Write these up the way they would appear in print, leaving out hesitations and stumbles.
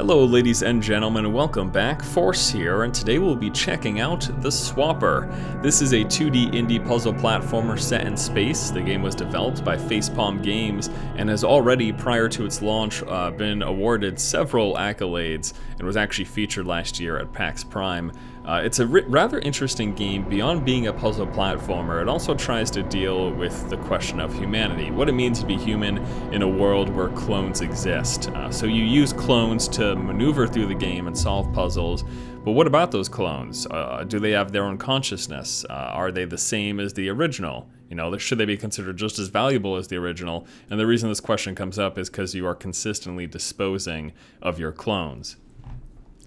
Hello ladies and gentlemen, welcome back. Force here, and today we'll be checking out The Swapper. This is a 2D indie puzzle platformer set in space. The game was developed by Facepalm Games and has already, prior to its launch, been awarded several accolades and was actually featured last year at PAX Prime. It's a rather interesting game. Beyond being a puzzle platformer, it also tries to deal with the question of humanity, what it means to be human in a world where clones exist. So you use clones to maneuver through the game and solve puzzles, but what about those clones? Do they have their own consciousness? Are they the same as the original? You know, should they be considered just as valuable as the original? And the reason this question comes up is because you are consistently disposing of your clones.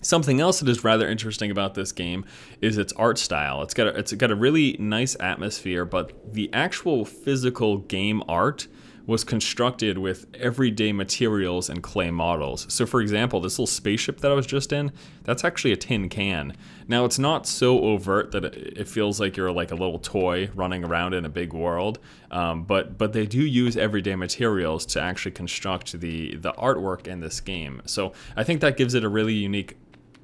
Something else that is rather interesting about this game is its art style. It's got a really nice atmosphere, but the actual physical game art was constructed with everyday materials and clay models. So for example, this little spaceship that I was just in, that's actually a tin can. Now it's not so overt that it feels like you're like a little toy running around in a big world, but they do use everyday materials to actually construct the artwork in this game. So I think that gives it a really unique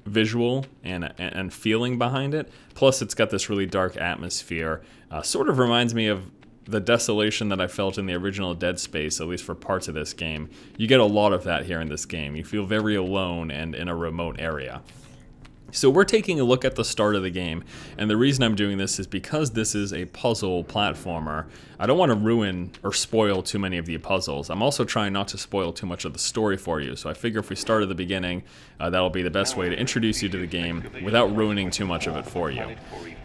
visual and feeling behind it. Plus it's got this really dark atmosphere. Sort of reminds me of the desolation that I felt in the original Dead Space, at least for parts of this game. You get a lot of that here in this game. You feel very alone and in a remote area. So we're taking a look at the start of the game, and the reason I'm doing this is because this is a puzzle platformer. I don't want to ruin or spoil too many of the puzzles. I'm also trying not to spoil too much of the story for you, so I figure if we start at the beginning, that'll be the best way to introduce you to the game without ruining too much of it for you.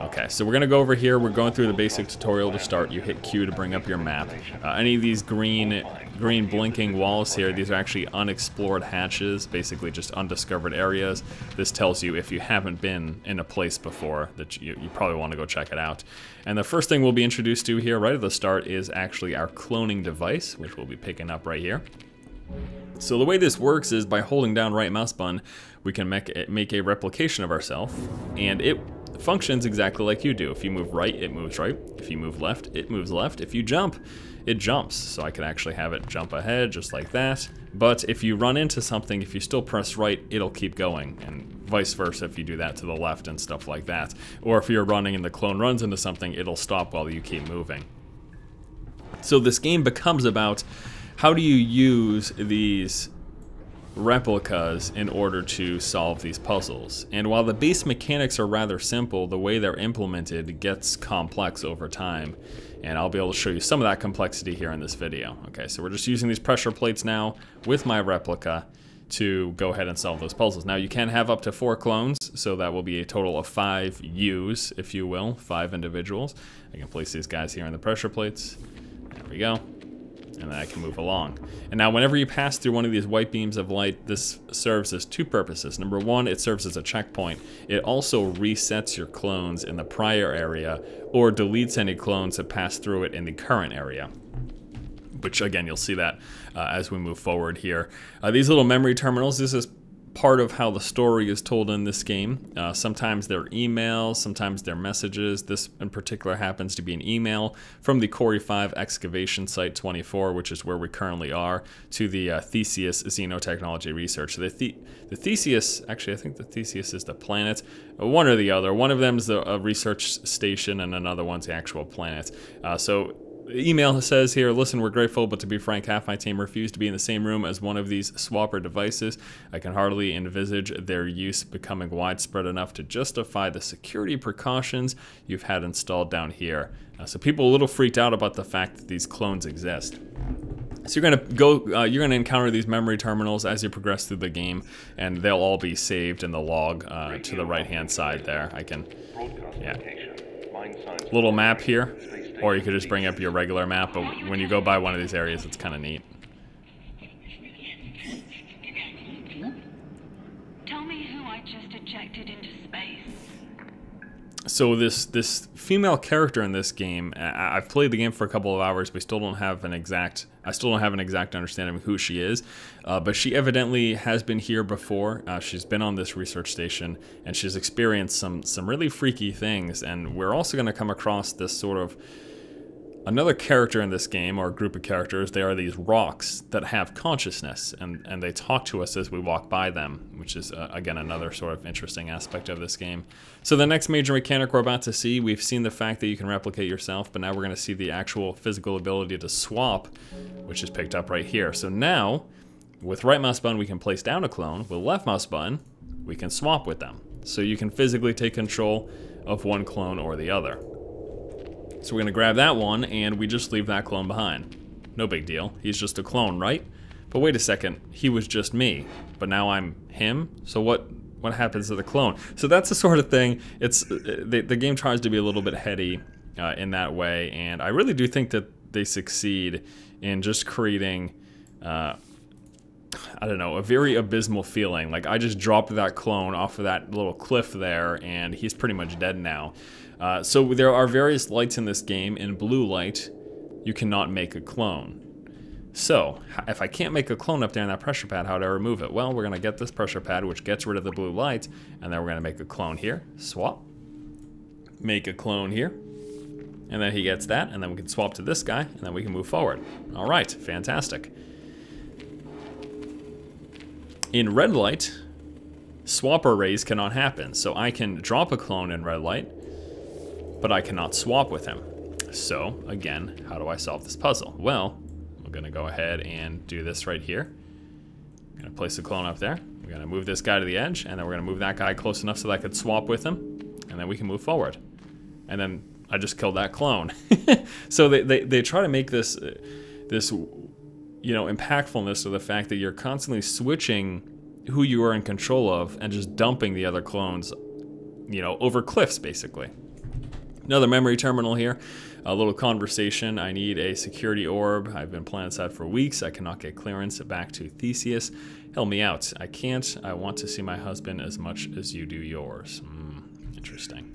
Okay, so we're going to go over here. We're going through the basic tutorial to start. You hit Q to bring up your map. Any of these green blinking walls here, these are actually unexplored hatches, basically just undiscovered areas. This tells you if you haven't been in a place before that you probably want to go check it out. And the first thing we'll be introduced to here right at the start is actually our cloning device, which we'll be picking up right here. So the way this works is by holding down right mouse button, we can make a replication of ourselves, and it functions exactly like you do. If you move right, it moves right. If you move left, it moves left. If you jump, it jumps. So I can actually have it jump ahead just like that. But if you run into something, if you still press right, it'll keep going, and vice versa if you do that to the left and stuff like that. Or if you're running and the clone runs into something, it'll stop while you keep moving. So this game becomes about how do you use these replicas in order to solve these puzzles. And while the base mechanics are rather simple, the way they're implemented gets complex over time. And I'll be able to show you some of that complexity here in this video. Okay, so we're just using these pressure plates now with my replica to go ahead and solve those puzzles. Now you can have up to 4 clones, so that will be a total of 5 U's, if you will, 5 individuals. I can place these guys here in the pressure plates. There we go. And then I can move along. And now whenever you pass through one of these white beams of light, this serves as 2 purposes. Number 1, it serves as a checkpoint. It also resets your clones in the prior area or deletes any clones that pass through it in the current area. Which again, you'll see that as we move forward here. These little memory terminals, this is part of how the story is told in this game. Sometimes they're emails, sometimes they're messages. This in particular happens to be an email from the Corey 5 excavation site 24, which is where we currently are, to the Theseus Xenotechnology Research. The Theseus, actually I think the Theseus is the planet, one or the other. One of them is a research station and another one's the actual planet. The email says here, listen, we're grateful, but to be frank, half my team refused to be in the same room as one of these swapper devices. I can hardly envisage their use becoming widespread enough to justify the security precautions you've had installed down here. So people are a little freaked out about the fact that these clones exist. So you're gonna encounter these memory terminals as you progress through the game, and they'll all be saved in the log to the right-hand side there. Little map here. Or you could just bring up your regular map, but when you go by one of these areas, it's kind of neat. Tell me who I just ejected into space. So this female character in this game, I've played the game for a couple of hours, but I still don't have an exact understanding of who she is. But she evidently has been here before. She's been on this research station, and she's experienced some really freaky things. And we're also going to come across this sort of Another character in this game, or a group of characters, they are these rocks that have consciousness, and they talk to us as we walk by them, which is, again, another sort of interesting aspect of this game. So the next major mechanic we're about to see, we've seen the fact that you can replicate yourself, but now we're going to see the actual physical ability to swap, which is picked up right here. So now, with right mouse button, we can place down a clone. With left mouse button, we can swap with them. So you can physically take control of one clone or the other. So we're gonna grab that one, and we just leave that clone behind. No big deal, he's just a clone, right? But wait a second, he was just me, but now I'm him? So what happens to the clone? So that's the sort of thing, the game tries to be a little bit heady in that way, and I really do think that they succeed in just creating, I don't know, a very abysmal feeling. Like, I just dropped that clone off of that little cliff there, and he's pretty much dead now. So there are various lights in this game. In blue light, you cannot make a clone. So, if I can't make a clone up there in that pressure pad, how do I remove it? Well, we're going to get this pressure pad, which gets rid of the blue light, and then we're going to make a clone here. Swap. Make a clone here. And then he gets that, and then we can swap to this guy, and then we can move forward. Alright, fantastic. In red light, swap arrays cannot happen. So I can drop a clone in red light, but I cannot swap with him. So, again, how do I solve this puzzle? Well, we're gonna go ahead and do this right here. I'm gonna place the clone up there. We're gonna move this guy to the edge, and then we're gonna move that guy close enough so that I could swap with him, and then we can move forward. And then I just killed that clone. So they try to make this, you know, impactfulness of the fact that you're constantly switching who you are in control of and just dumping the other clones, you know, over cliffs, basically. Another memory terminal here, a little conversation. I need a security orb. I've been playing this out for weeks. I cannot get clearance back to Theseus. Help me out. I can't. I want to see my husband as much as you do yours. Interesting.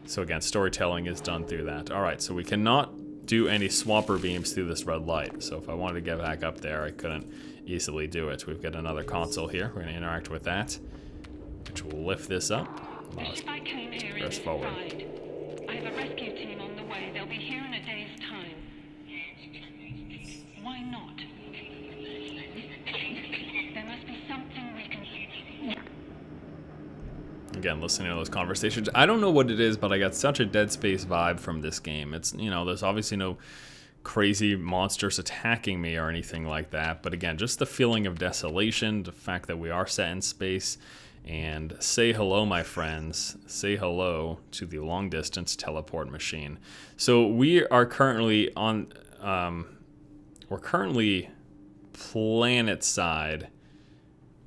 So again, storytelling is done through that. All right, so we cannot do any swapper beams through this red light. So if I wanted to get back up there, I couldn't easily do it. We've got another console here. We're going to interact with that, which will lift this up. Press forward. I have a rescue team on the way. They'll be here in a day's time. Why not? There must be something we can... Again, listening to those conversations. I don't know what it is, but I got such a Dead Space vibe from this game. It's, you know, there's obviously no crazy monsters attacking me or anything like that. But again, just the feeling of desolation, the fact that we are set in space. And say hello, my friends. Say hello to the long-distance teleport machine. So we are currently on, we're currently planet side,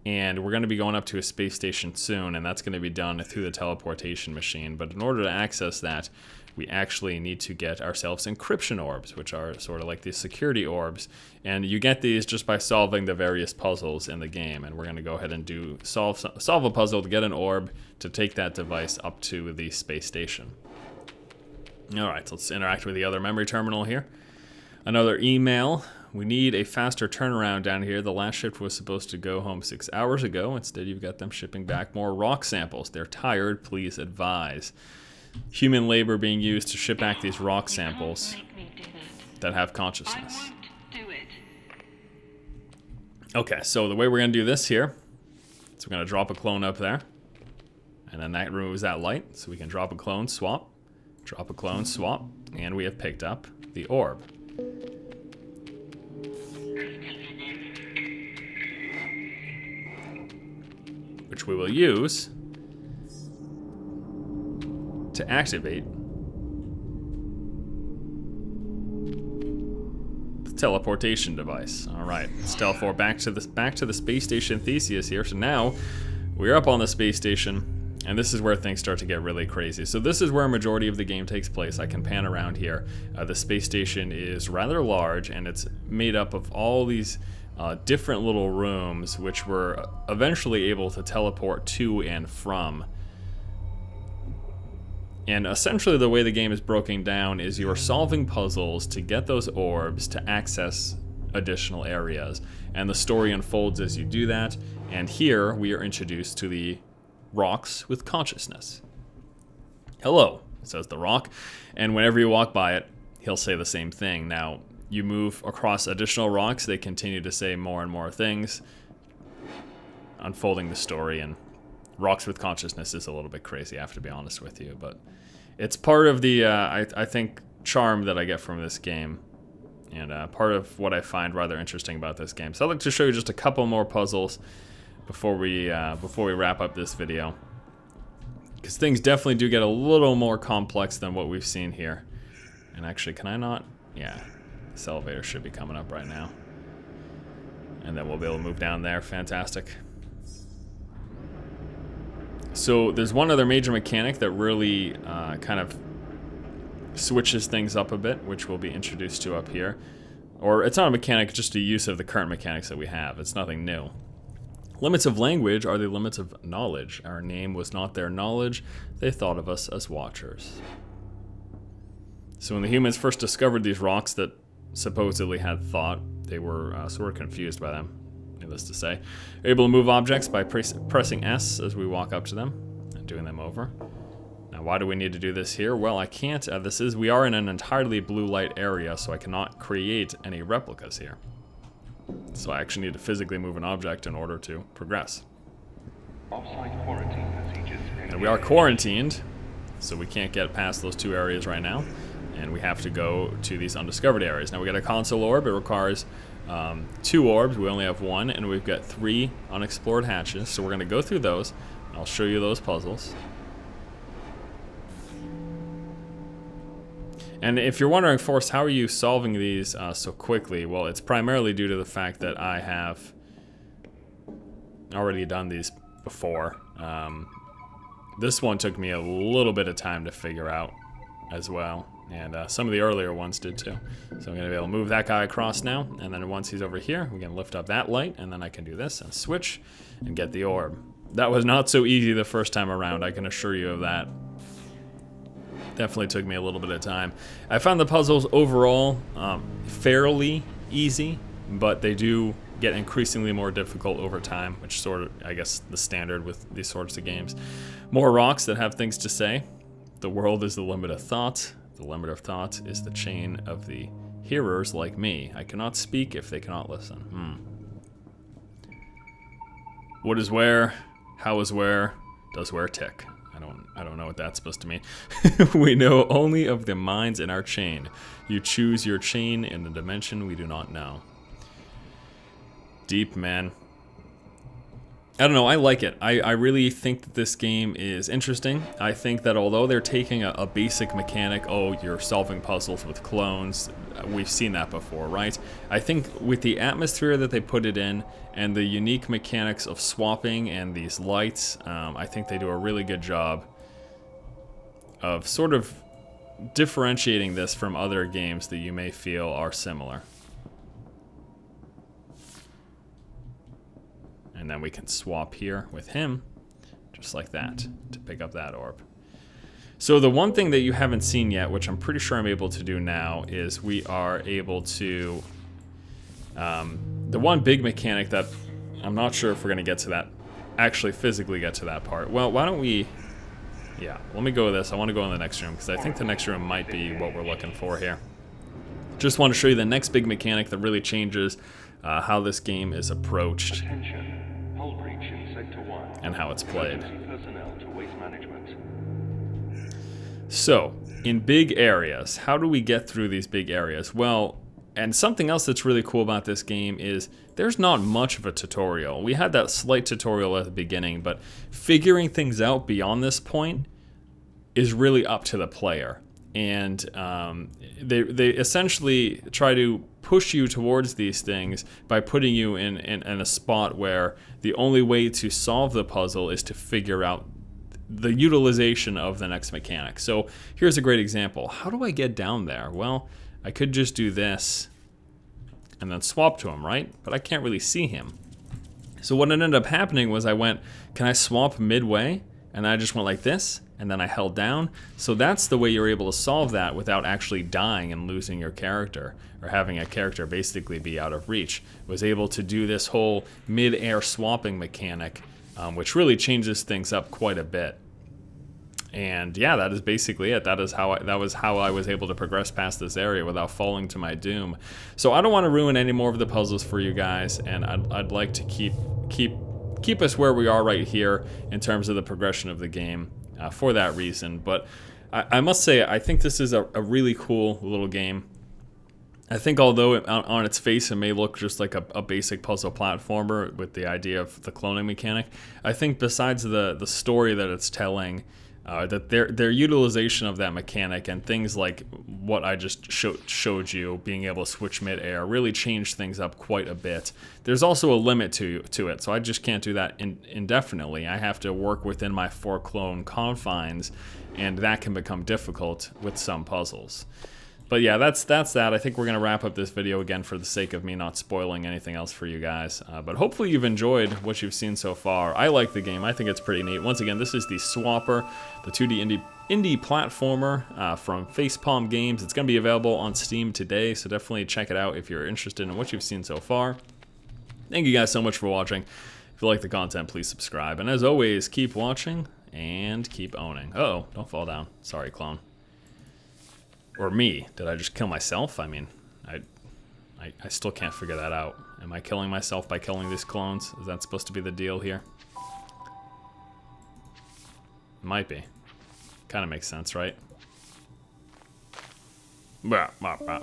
and we're going to be going up to a space station soon, and that's going to be done through the teleportation machine. But in order to access that, we actually need to get ourselves encryption orbs, which are sort of like these security orbs. And you get these just by solving the various puzzles in the game. And we're going to go ahead and solve a puzzle to get an orb to take that device up to the space station. All right, so let's interact with the other memory terminal here. Another email. We need a faster turnaround down here. The last ship was supposed to go home 6 hours ago. Instead, you've got them shipping back more rock samples. They're tired. Please advise. Human labor being used to ship back these rock samples that have consciousness. I won't do it. Okay, so the way we're going to do this here is we're going to drop a clone up there, and then that removes that light, so we can drop a clone, swap, drop a clone, swap, and we have picked up the orb. Which we will use to activate the teleportation device. All right, let's teleport back to the space station Theseus here. So now we're up on the space station, and this is where things start to get really crazy. So this is where a majority of the game takes place. I can pan around here. The space station is rather large, and it's made up of all these different little rooms, which we're eventually able to teleport to and from. And essentially the way the game is broken down is you're solving puzzles to get those orbs to access additional areas. And the story unfolds as you do that. And here we are introduced to the rocks with consciousness. Hello, says the rock. And whenever you walk by it, he'll say the same thing. Now, you move across additional rocks, they continue to say more and more things, unfolding the story, and Rocks with Consciousness is a little bit crazy, I have to be honest with you, but it's part of the, I think, charm that I get from this game, and part of what I find rather interesting about this game. So I'd like to show you just a couple more puzzles before we wrap up this video, because things definitely do get a little more complex than what we've seen here. And actually, can I not? Yeah, this elevator should be coming up right now, and then we'll be able to move down there. Fantastic. So there's one other major mechanic that really kind of switches things up a bit, which we'll be introduced to up here. Or it's not a mechanic, just a use of the current mechanics that we have. It's nothing new. Limits of language are the limits of knowledge. Our name was not their knowledge. They thought of us as watchers. So when the humans first discovered these rocks that supposedly had thought, they were sort of confused by them. Needless to say, able to move objects by pressing S as we walk up to them and doing them over. Now, why do we need to do this here? Well, I can't. We are in an entirely blue light area, so I cannot create any replicas here. So I actually need to physically move an object in order to progress. And we are quarantined, so we can't get past those two areas right now, and we have to go to these undiscovered areas. Now we got a console orb. It requires 2 orbs. We only have 1, and we've got 3 unexplored hatches, so we're going to go through those. I'll show you those puzzles. And if you're wondering, Forrest, how are you solving these so quickly? Well, it's primarily due to the fact that I have already done these before. This one took me a little bit of time to figure out as well. And some of the earlier ones did too. So I'm going to be able to move that guy across now, and then once he's over here, we can lift up that light, and then I can do this and switch and get the orb. That was not so easy the first time around, I can assure you of that. Definitely took me a little bit of time. I found the puzzles overall fairly easy, but they do get increasingly more difficult over time, which sort of, I guess, the standard with these sorts of games. More rocks that have things to say. The world is the limit of thought. The limit of thought is the chain of the hearers like me. I cannot speak if they cannot listen. What is where? How is where? Does where tick? I don't know what that's supposed to mean. We know only of the minds in our chain. You choose your chain in a dimension we do not know. Deep, man. I don't know, I like it. I really think that this game is interesting. I think that although they're taking a basic mechanic, oh, you're solving puzzles with clones, we've seen that before, right? I think with the atmosphere that they put it in, and the unique mechanics of swapping and these lights, I think they do a really good job of sort of differentiating this from other games that you may feel are similar. And then we can swap here with him, just like that, to pick up that orb. So the one thing that you haven't seen yet, which I'm pretty sure I'm able to do now, is we are able to... the one big mechanic that I'm not sure if we're going to get to that, actually physically get to that part. Well, why don't we... Yeah, let me go with this. I want to go in the next room, because I think the next room might be what we're looking for here. Just want to show you the next big mechanic that really changes how this game is approached. And how it's played. So, in big areas, how do we get through these big areas? Well, and something else that's really cool about this game is there's not much of a tutorial. We had that slight tutorial at the beginning, but figuring things out beyond this point is really up to the player. And they essentially try to push you towards these things by putting you in a spot where the only way to solve the puzzle is to figure out the utilization of the next mechanic. So here's a great example. How do I get down there? Well, I could just do this and then swap to him, right? But I can't really see him. So what ended up happening was I went, can I swap midway? And I just went like this, and then I held down. So that's the way you're able to solve that without actually dying and losing your character, or having a character basically be out of reach. Was able to do this whole mid-air swapping mechanic, which really changes things up quite a bit. And yeah, that is basically it. That was how I was able to progress past this area without falling to my doom. So I don't want to ruin any more of the puzzles for you guys, and I'd like to keep us where we are right here in terms of the progression of the game for that reason. But I must say, I think this is a really cool little game. I think although on its face it may look just like a basic puzzle platformer with the idea of the cloning mechanic, I think besides the story that it's telling, that their utilization of that mechanic and things like what I just showed you, being able to switch mid-air, really changed things up quite a bit. There's also a limit to it, so I just can't do that indefinitely. I have to work within my 4 clone confines, and that can become difficult with some puzzles. But yeah, that's that. I think we're going to wrap up this video again for the sake of me not spoiling anything else for you guys. But hopefully you've enjoyed what you've seen so far. I like the game. I think it's pretty neat. Once again, this is the Swapper, the 2D indie platformer from Facepalm Games. It's going to be available on Steam today, so definitely check it out if you're interested in what you've seen so far. Thank you guys so much for watching. If you like the content, please subscribe. And as always, keep watching and keep owning. Uh-oh, don't fall down. Sorry, clone. Or me. Did I just kill myself? I mean, I still can't figure that out. Am I killing myself by killing these clones? Is that supposed to be the deal here? It might be. Kind of makes sense, right? Bah, bah, bah.